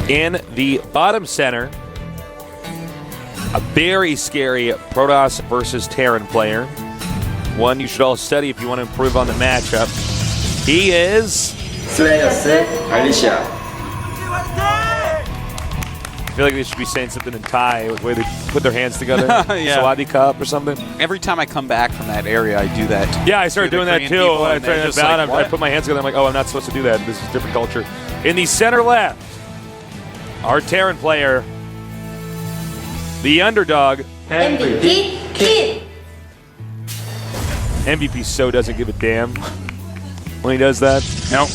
In the bottom center, a very scary Protoss versus Terran player. One you should all study if you want to improve on the matchup. He is... Alicia. I feel like they should be saying something in Thai, the way they put their hands together. Yeah. Sawadee Cup or something. Every time I come back from that area, I do that. Yeah, I started doing that too. People, I put my hands together. I'm like, oh, I'm not supposed to do that. This is a different culture. In the center left, our Terran player, the underdog, MVP Kid. MVP so doesn't give a damn when he does that. Nope.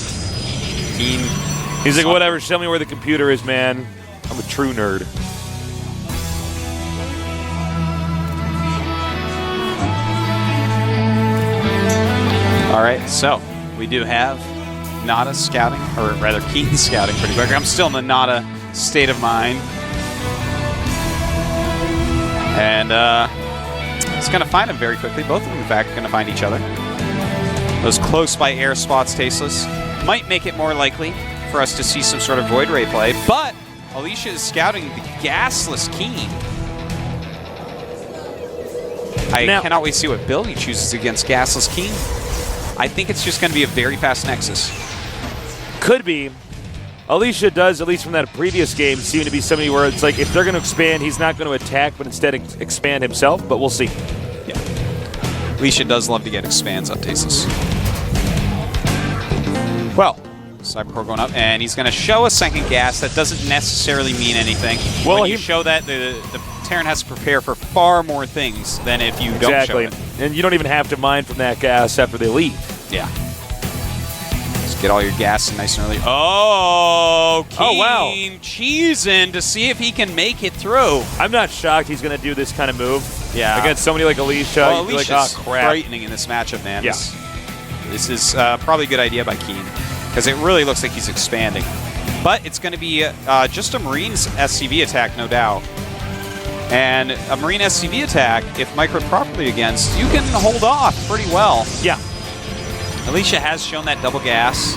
He's like, whatever, show me where the computer is, man. I'm a true nerd. All right, so we do have Nada scouting, or rather Keaton scouting pretty quick. I'm still in the Nada state of mind. And he's going to find him very quickly. Both of them, in fact, are going to find each other. Those close by air spots, tasteless, might make it more likely for us to see some sort of Void Ray play, but Alicia is scouting the gasless Keen. I cannot wait to see what build he chooses against gasless Keen. I think it's just going to be a very fast Nexus. Could be. Alicia does, at least from that previous game, seem to be somebody where it's like if they're going to expand, he's not going to attack, but instead expand himself, but we'll see. Yeah. Alicia does love to get expands up tasteless. Well, Cybercore going up, and he's going to show a second gas. That doesn't necessarily mean anything. Well, when you show that, the Terran has to prepare for far more things than if you don't show it. And you don't even have to mine from that gas after they leave. Yeah. Just get all your gas in nice and early. Oh, Keen cheesing to see if he can make it through. I'm not shocked he's going to do this kind of move. Yeah. Against somebody like Alicia. Well, Alicia's like, oh, crap. frightening in this matchup, man. Yeah. This is probably a good idea by Keen, because it really looks like he's expanding. But it's going to be just a Marine's SCV attack, no doubt. And a Marine SCV attack, if microed properly against, you can hold off pretty well. Yeah. Alicia has shown that double gas.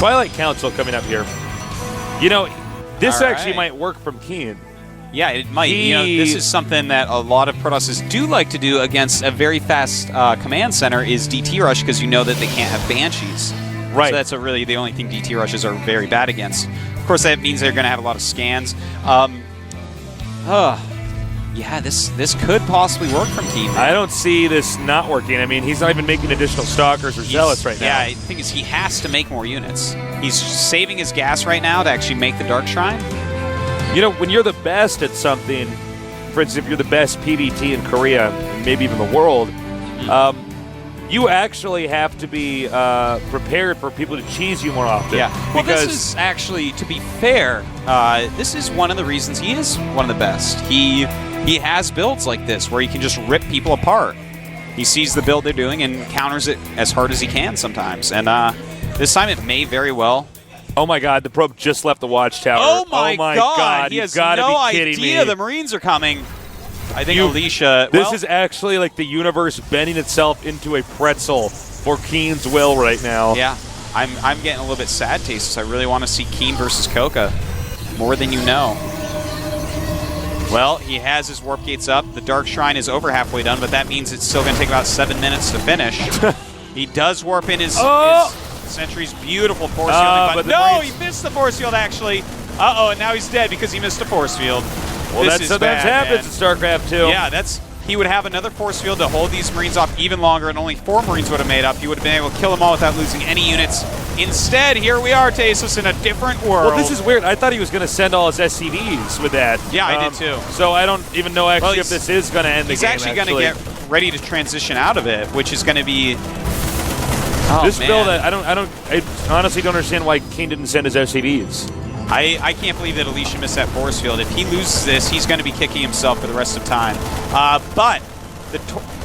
Twilight Council coming up here. You know, this actually might work from Keen. Yeah, it might. You know, this is something that a lot of Protosses do like to do against a very fast command center is DT rush, because you know that they can't have Banshees. Right. So that's really the only thing DT rushes are very bad against. Of course, that means they're going to have a lot of scans. Yeah, this could possibly work from Keen. I don't see this not working. I mean, he's not even making additional Stalkers or Zealots right now. Yeah, the thing is, he has to make more units. He's saving his gas right now to actually make the Dark Shrine. You know, when you're the best at something, for instance, if you're the best PvT in Korea, maybe even the world, you actually have to be prepared for people to cheese you more often. Yeah, well, this is actually, to be fair, this is one of the reasons he is one of the best. He has builds like this where he can just rip people apart. He sees the build they're doing and counters it as hard as he can sometimes. And this time it may very well. Oh my God, the probe just left the watchtower. Oh my God. He has no idea the Marines are coming. I think Alicia... This is actually like the universe bending itself into a pretzel for Keen's will right now. Yeah, I'm getting a little bit sad, Tasteless. I really want to see Keen versus Coca. More than you know. Well, he has his warp gates up. The Dark Shrine is over halfway done, but that means it's still going to take about 7 minutes to finish. He does warp in his Sentry's beautiful force fielding, but no, he missed the force field, actually. Uh-oh, and now he's dead because he missed a force field. Well, that sometimes happens in StarCraft 2. Yeah, he would have another force field to hold these Marines off even longer, and only 4 Marines would have made up. He would have been able to kill them all without losing any units. Instead, here we are, Tasteless, in a different world. Well, this is weird. I thought he was going to send all his SCVs with that. Yeah, I did too. So I don't even know actually if this is going to end the game. He's actually going to get ready to transition out of it, which is going to be... this build, I honestly don't understand why Keen didn't send his SCVs. I can't believe that Alicia missed that force field. If he loses this, he's going to be kicking himself for the rest of time. But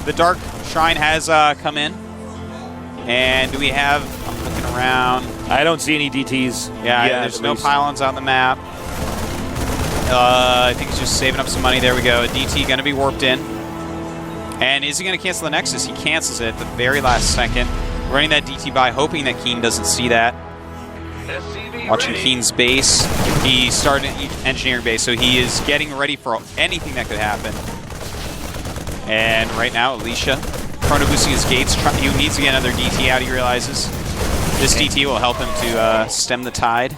the Dark Shrine has come in. And do we have... I'm looking around. I don't see any DTs. Yeah, there's no pylons on the map. I think he's just saving up some money. There we go. A DT going to be warped in. And is he going to cancel the Nexus? He cancels it at the very last second. Running that DT by, hoping that Keen doesn't see that. SCV Watching Keen's base. He started engineering base, so he is getting ready for anything that could happen. And right now, Alicia chrono boosting his gates. He needs to get another DT out, he realizes. This DT will help him to stem the tide.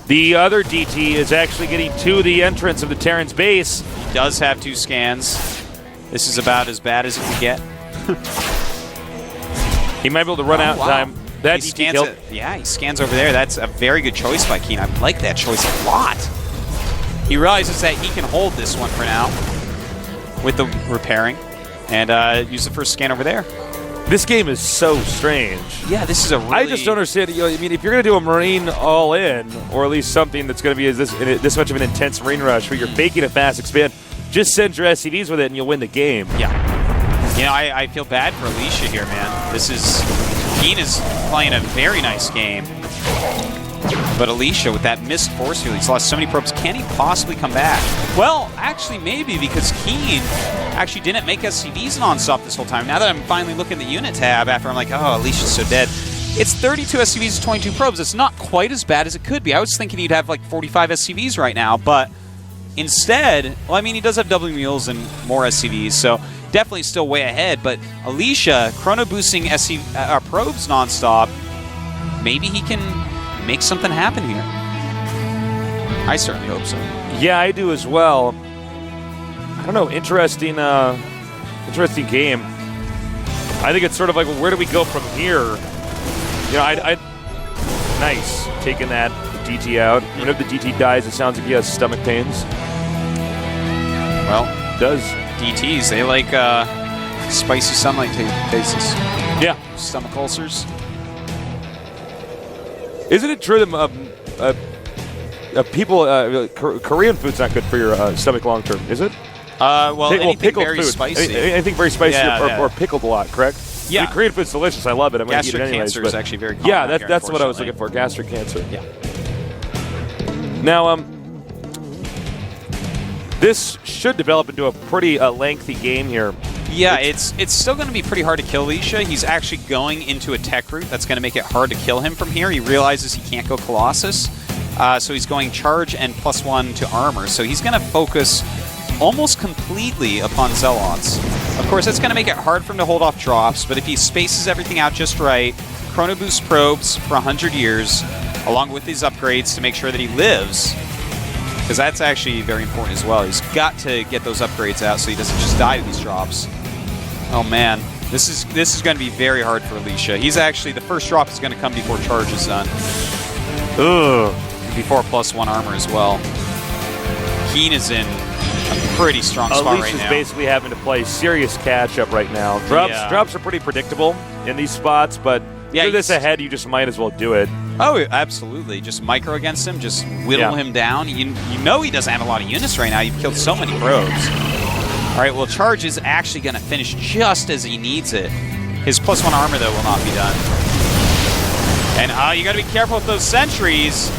The other DT is actually getting to the entrance of the Terran's base. He does have 2 scans. This is about as bad as it could get. He might be able to run out in time. That he DT scans killed. it. Yeah, he scans over there. That's a very good choice by Keen. I like that choice a lot. He realizes that he can hold this one for now with the repairing and use the first scan over there. This game is so strange. Yeah, this is a really... I just don't understand. You know, I mean, if you're going to do a Marine all-in, or at least something that's going to be this much of an intense Marine rush where you're faking a fast expand, just send your SCVs with it and you'll win the game. Yeah. You know, I feel bad for Alicia here, man. This is... Keen is playing a very nice game. But Alicia, with that missed force field, he's lost so many probes. Can he possibly come back? Well, actually, maybe, because Keen actually didn't make SCVs non-stop this whole time. Now that I'm finally looking at the unit tab after I'm like, oh, Alicia's so dead. It's 32 SCVs to 22 probes. It's not quite as bad as it could be. I was thinking he'd have like 45 SCVs right now, but instead, well, I mean, he does have double mules and more SCVs, so definitely still way ahead. But Alicia, chrono boosting probes non-stop, maybe he can make something happen here. I certainly hope so. Yeah, I do as well. I don't know, interesting interesting game. I think it's sort of like, well, where do we go from here? You know, nice, taking that DT out. Whenever the DT dies, it sounds like he has stomach pains. Well, does. DTs, they like spicy sunlight tastes. Yeah. Stomach ulcers. Isn't it true that Korean food's not good for your stomach long term? Is it? Well, anything pickled very food. spicy. Anything very spicy or pickled a lot, correct? Yeah. I mean, Korean food's delicious. I love it. I'm going to eat it Gastric anyways. cancer is actually very common. Yeah, out here, that's what I was looking for. Gastric cancer. Yeah. Now, this should develop into a pretty lengthy game here. Yeah, it's still going to be pretty hard to kill Alicia. He's actually going into a tech route that's going to make it hard to kill him from here. He realizes he can't go Colossus, so he's going charge and +1 to armor. So he's going to focus almost completely upon Zealots. Of course, that's going to make it hard for him to hold off drops, but if he spaces everything out just right, chrono boost probes for 100 years, along with these upgrades to make sure that he lives, because that's actually very important as well. He's got to get those upgrades out so he doesn't just die to these drops. Oh man, this is going to be very hard for Alicia. He's actually, the first drop is going to come before charge is done. Ugh. Before +1 armor as well. Keen is in a pretty strong spot right now. Alicia's basically having to play serious catch-up right now. Drops are pretty predictable in these spots, but if you're this ahead, you just might as well do it. Oh, absolutely. Just micro against him, just whittle him down. You know he doesn't have a lot of units right now. You've killed so many probes. All right, well, charge is actually going to finish just as he needs it. His +1 armor, though, will not be done. And you got to be careful with those sentries.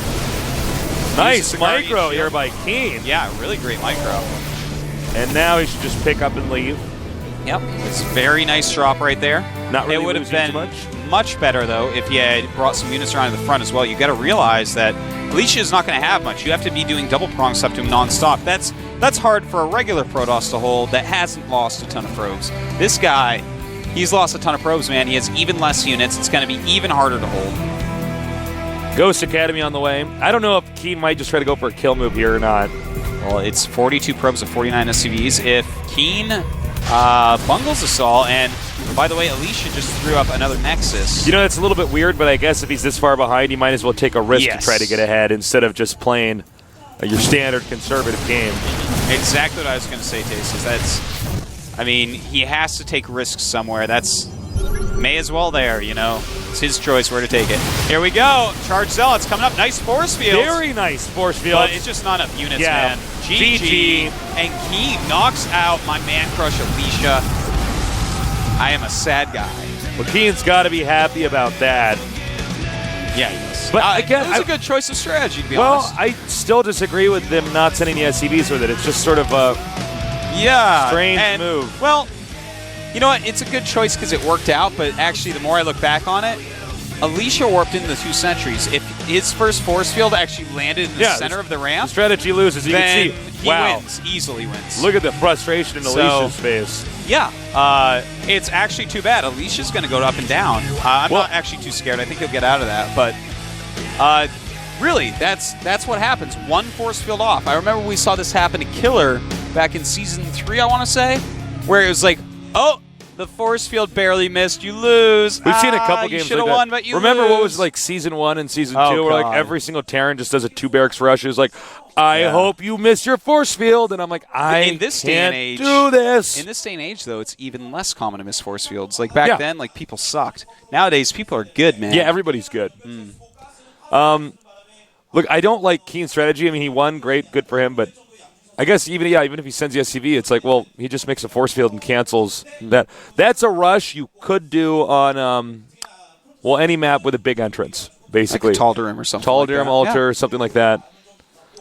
Nice micro here by Keen. Yeah, really great micro. And now he should just pick up and leave. Yep, it's a very nice drop right there. Not really it would have been much better, though, if you had brought some units around to the front as well. You got to realize that Alicia is not going to have much. You have to be doing double prong stuff to him non-stop. That's hard for a regular Protoss to hold that hasn't lost a ton of probes. This guy, he's lost a ton of probes, man. He has even less units. It's going to be even harder to hold. Ghost Academy on the way. I don't know if Keen might just try to go for a kill move here or not. Well, it's 42 probes of 49 SCVs. If Keen bungles us all, and by the way, Alicia just threw up another Nexus. You know, it's a little bit weird, but I guess if he's this far behind, he might as well take a risk to try to get ahead instead of just playing your standard conservative game. Exactly what I was going to say, Tace. I mean, he has to take risks somewhere. May as well there, you know. It's his choice where to take it. Here we go. Charge Zealots coming up. Nice force field. Very nice force field. But it's just not enough units, man. GG. And Keen knocks out my man crush, Alicia. I am a sad guy. Well, Keen's got to be happy about that. Yeah, he is. But again, it was a good choice of strategy, to be honest. Well, I still disagree with them not sending the SCVs with it. It's just sort of a strange move. Well, you know what? It's a good choice because it worked out, but actually, the more I look back on it, Alicia warped into the 2 sentries. If his first force field actually landed in the center of the ramp, the strategy loses. You then can see, he wins, easily wins. Look at the frustration in Alicia's face. Yeah, it's actually too bad. Alicia's going to go up and down. I'm not actually too scared. I think he'll get out of that. But really, that's what happens. One force field off. I remember we saw this happen to Killer back in Season 3, I want to say, where it was like, oh, the force field barely missed. You lose. We've seen a couple you games should have like that. won, but you Remember lose. what was like Season 1 and Season 2 Oh, where like God. every single Terran just does a 2 barracks rush. It's like, I hope you miss your force field. And I'm like, in this day can't and age, do this. In this day and age, though, it's even less common to miss force fields. Like back then, like people sucked. Nowadays, people are good, man. Yeah, everybody's good. Look, I don't like Keen's strategy. I mean, he won. Great. Good for him. But I guess even if he sends the SCV, it's like, well, he just makes a force field and cancels that. That's a rush you could do on, any map with a big entrance, basically. Like Tal'Darim or something. Tal'Darim Altar, something like that.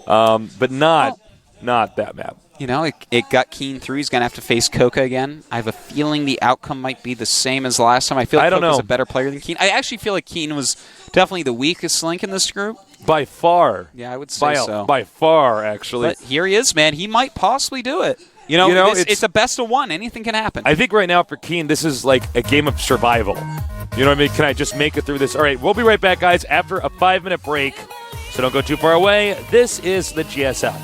But not that map. You know, it got Keen through. He's going to have to face Coca again. I have a feeling the outcome might be the same as last time. I feel like Coca's a better player than Keen. I actually feel like Keen was definitely the weakest link in this group. By far. Yeah, I would say so. By far, actually. But here he is, man. He might possibly do it. You know it's a best of one. Anything can happen. I think right now for Keen, this is like a game of survival. You know what I mean? Can I just make it through this? All right, we'll be right back, guys, after a 5-minute break. So don't go too far away. This is the GSL.